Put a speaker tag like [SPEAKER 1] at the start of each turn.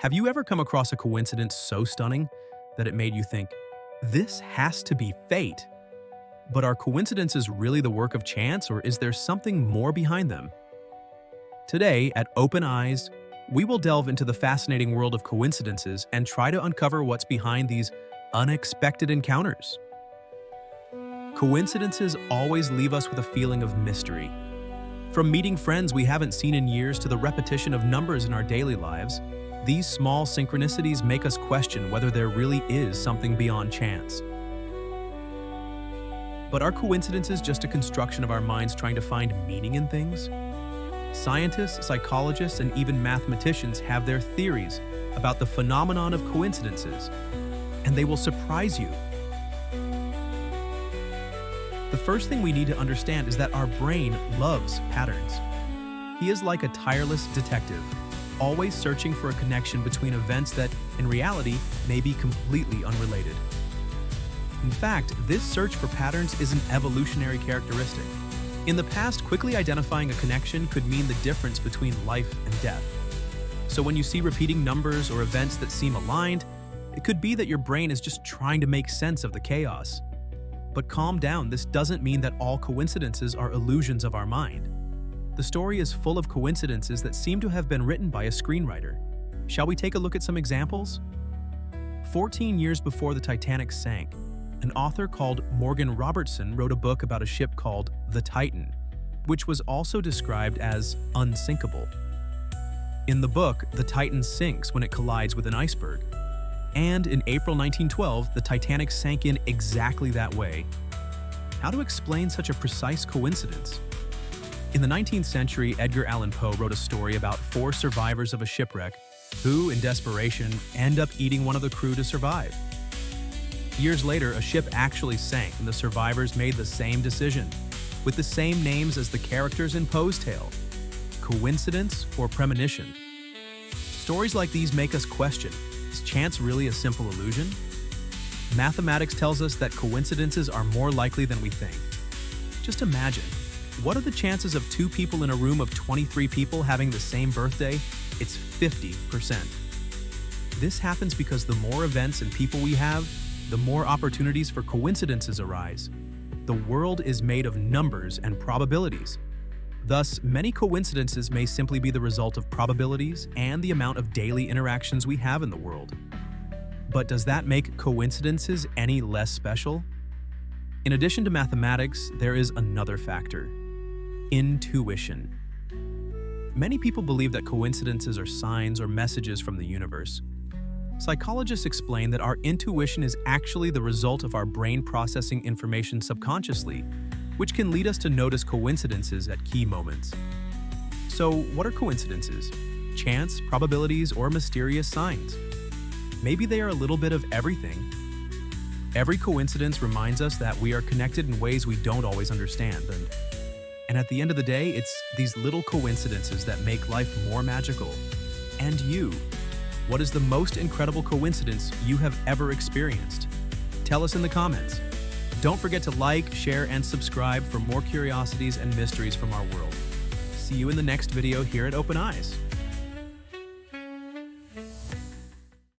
[SPEAKER 1] Have you ever come across a coincidence so stunning that it made you think, this has to be fate? But are coincidences really the work of chance, or is there something more behind them? Today, at Open Eyes, we will delve into the fascinating world of coincidences and try to uncover what's behind these unexpected encounters. Coincidences always leave us with a feeling of mystery. From meeting friends we haven't seen in years to the repetition of numbers in our daily lives, these small synchronicities make us question whether there really is something beyond chance. But are coincidences just a construction of our minds trying to find meaning in things? Scientists, psychologists, and even mathematicians have their theories about the phenomenon of coincidences, and they will surprise you. The first thing we need to understand is that our brain loves patterns. He is like a tireless detective, always searching for a connection between events that, in reality, may be completely unrelated. In fact, this search for patterns is an evolutionary characteristic. In the past, quickly identifying a connection could mean the difference between life and death. So when you see repeating numbers or events that seem aligned, it could be that your brain is just trying to make sense of the chaos. But calm down, this doesn't mean that all coincidences are illusions of our mind. The story is full of coincidences that seem to have been written by a screenwriter. Shall we take a look at some examples? 14 years before the Titanic sank, an author called Morgan Robertson wrote a book about a ship called the Titan, which was also described as unsinkable. In the book, the Titan sinks when it collides with an iceberg. And in April 1912, the Titanic sank in exactly that way. How to explain such a precise coincidence? In the 19th century, Edgar Allan Poe wrote a story about 4 survivors of a shipwreck who, in desperation, end up eating one of the crew to survive. Years later, a ship actually sank and the survivors made the same decision, with the same names as the characters in Poe's tale. Coincidence or premonition? Stories like these make us question, is chance really a simple illusion? Mathematics tells us that coincidences are more likely than we think. Just imagine, what are the chances of 2 people in a room of 23 people having the same birthday? It's 50%. This happens because the more events and people we have, the more opportunities for coincidences arise. The world is made of numbers and probabilities. Thus, many coincidences may simply be the result of probabilities and the amount of daily interactions we have in the world. But does that make coincidences any less special? In addition to mathematics, there is another factor: intuition. Many people believe that coincidences are signs or messages from the universe. Psychologists explain that our intuition is actually the result of our brain processing information subconsciously, which can lead us to notice coincidences at key moments. So, what are coincidences? Chance, probabilities, or mysterious signs? Maybe they are a little bit of everything. Every coincidence reminds us that we are connected in ways we don't always understand. And at the end of the day, it's these little coincidences that make life more magical. And you, what is the most incredible coincidence you have ever experienced? Tell us in the comments. Don't forget to like, share, and subscribe for more curiosities and mysteries from our world. See you in the next video here at Open Eyes.